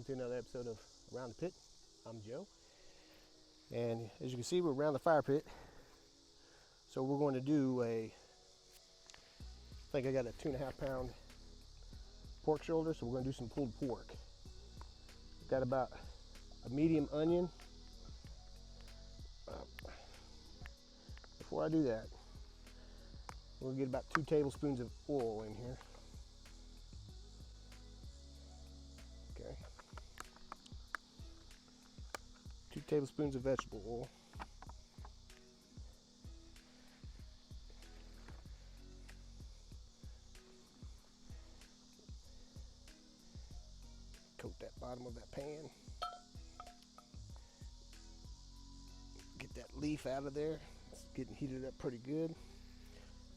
to another episode of Around the Pit. I'm Joe, and as you can see, we're around the fire pit. So we're going to do I think I got a 2.5 pound pork shoulder, so we're going to do some pulled pork. Got about a medium onion. Before I do that, we're going to get about 2 tablespoons of oil in here. Okay. 2 tablespoons of vegetable oil. Coat that bottom of that pan. Get that leaf out of there. It's getting heated up pretty good.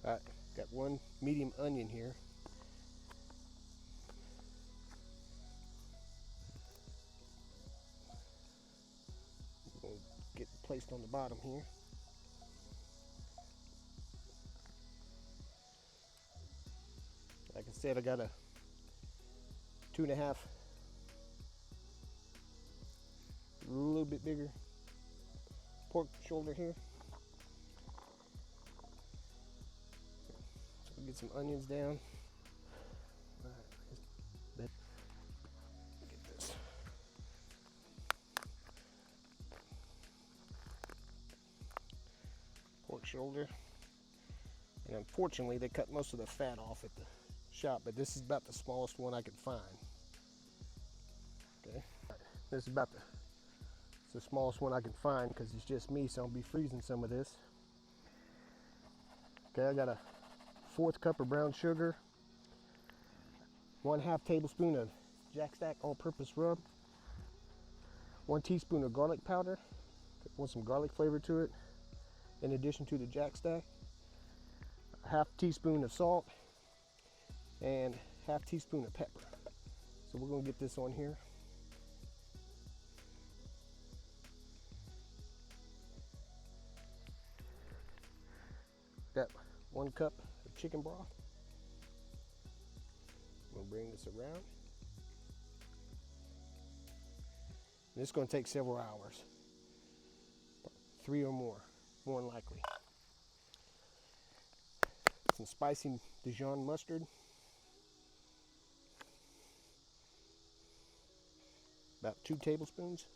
All right, got 1 medium onion here. We'll get it placed on the bottom here. Like I said, I got a 2.5, a little bit bigger pork shoulder here. So we'll get some onions down. All right, get this. Pork shoulder. And unfortunately, they cut most of the fat off at the shop, but this is about the smallest one I could find. Okay, this is about the smallest one I can find because it's just me, so I'll be freezing some of this. Okay, I got a 1/4 cup of brown sugar, 1/2 tablespoon of Jack Stack all-purpose rub, 1 teaspoon of garlic powder. Want some garlic flavor to it, in addition to the Jack Stack. A 1/2 teaspoon of salt and 1/2 teaspoon of pepper. So we're gonna get this on here. Got 1 cup of chicken broth. We'll bring this around. And this is going to take several hours, 3 or more than likely. Some spicy Dijon mustard. About 2 tablespoons.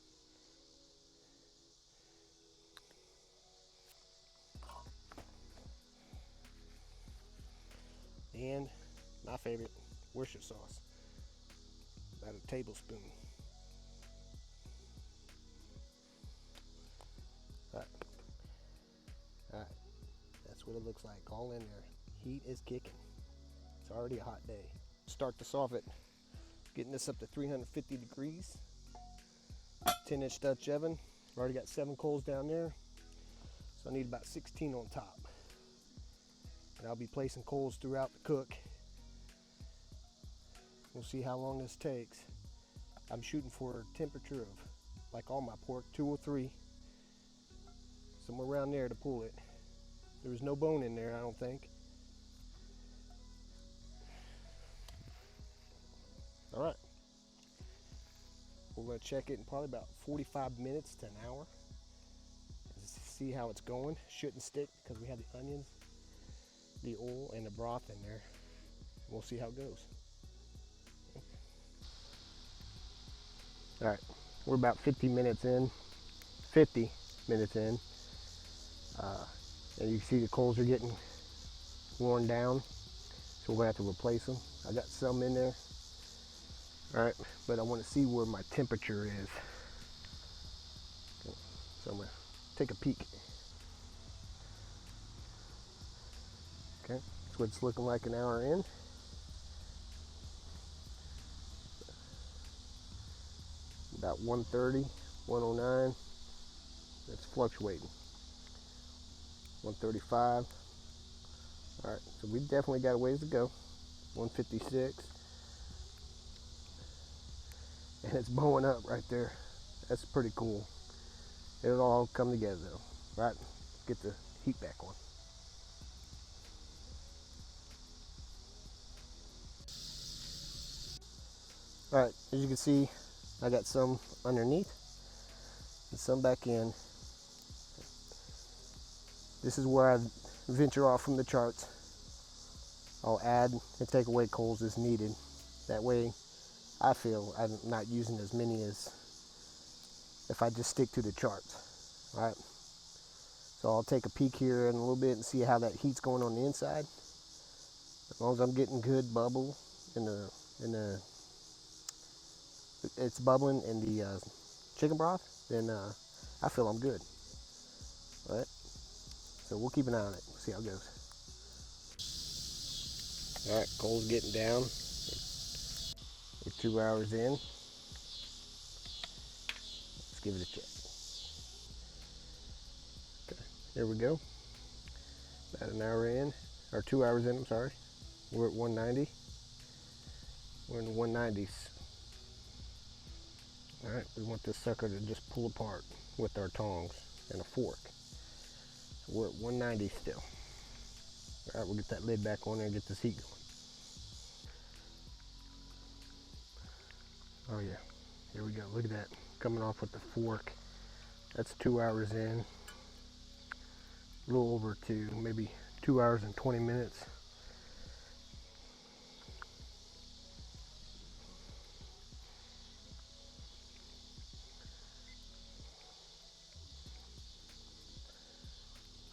And my favorite, Worcestershire sauce, about a tablespoon. All right, that's what it looks like, all in there. Heat is kicking. It's already a hot day. Start this off at getting this up to 350 degrees. 10-inch Dutch oven. I've already got 7 coals down there, so I need about 16 on top. And I'll be placing coals throughout the cook. We'll see how long this takes. I'm shooting for a temperature of, like all my pork, 203. Somewhere around there to pull it. There was no bone in there, I don't think. All right. We're going to check it in probably about 45 minutes to an hour. See how it's going. Shouldn't stick because we have the onions, the oil, and the broth in there. We'll see how it goes. All right, we're about 50 minutes in. And you can see the coals are getting worn down, so we're gonna have to replace them. I got some in there. All right, but I want to see where my temperature is. Okay, so I'm gonna take a peek. Okay, that's what it's looking like an hour in. About 130, 109. That's fluctuating. 135. All right, so we definitely got a ways to go. 156. And it's blowing up right there. That's pretty cool. It'll all come together though. All right, get the heat back on. All right, as you can see, I got some underneath and some back in. This is where I venture off from the charts. I'll add and take away coals as needed. That way I feel I'm not using as many as if I just stick to the charts. All right. So I'll take a peek here in a little bit and see how that heat's going on the inside. As long as I'm getting good bubble it's bubbling in the chicken broth, then I feel I'm good. All right. So we'll keep an eye on it. See how it goes. All right, coal's getting down. We're 2 hours in. Let's give it a check. Okay, there we go. About an hour in, or 2 hours in, I'm sorry. We're at 190. We're in the 190s. All right, we want this sucker to just pull apart with our tongs and a fork. So we're at 190 still. All right, we'll get that lid back on there and get this heat going. Oh yeah, here we go. Look at that, coming off with the fork. That's 2 hours in. A little over 2, maybe 2 hours and 20 minutes.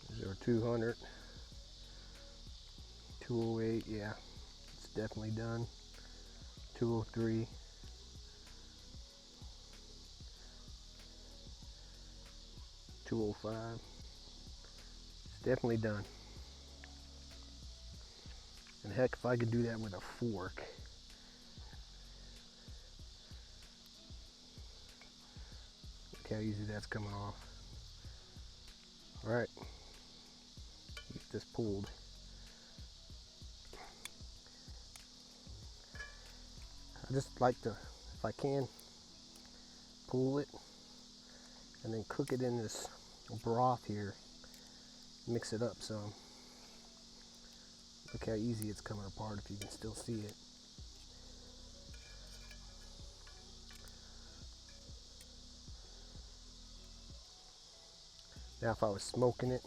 There's our 200. 208, yeah, it's definitely done. 203. 205. It's definitely done. And heck, if I could do that with a fork. Look how easy that's coming off. All right, get this pulled. I just like to, if I can, pull it and then cook it in this broth here. Mix it up some. Look how easy it's coming apart if you can still see it. Now if I was smoking it,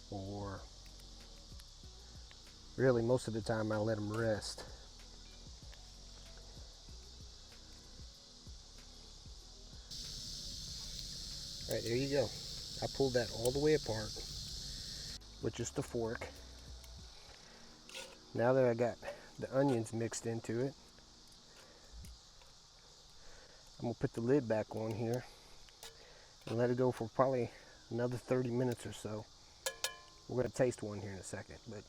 or really most of the time I let them rest. All right, there you go. I pulled that all the way apart with just a fork. Now that I got the onions mixed into it, I'm gonna put the lid back on here and let it go for probably another 30 minutes or so. We're gonna taste one here in a second, but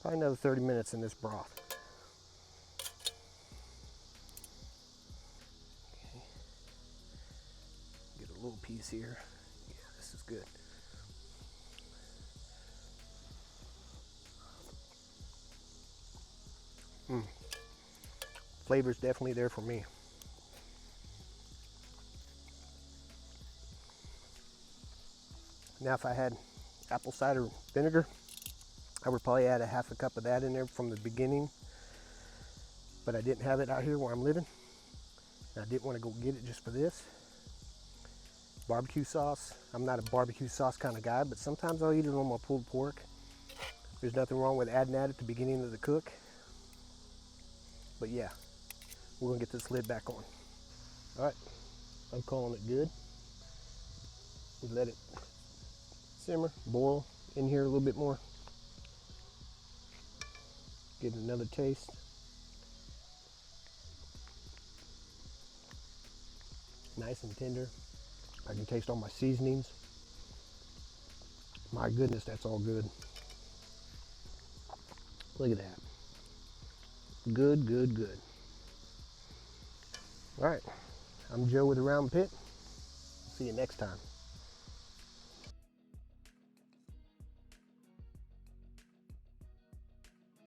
probably another 30 minutes in this broth. Okay. Get a little piece here. Yeah, this is good. Flavor's definitely there for me. Now if I had apple cider vinegar, I would probably add a half a cup of that in there from the beginning, but I didn't have it out here where I'm living. I didn't want to go get it just for this. Barbecue sauce, I'm not a barbecue sauce kind of guy, but sometimes I'll eat it on my pulled pork. There's nothing wrong with adding that at the beginning of the cook. But yeah, we're gonna get this lid back on. All right, I'm calling it good. We let it simmer, boil in here a little bit more. Get another taste. Nice and tender. I can taste all my seasonings. My goodness, that's all good. Look at that. Good, good, good. All right, I'm Joe with the Round Pit. See you next time.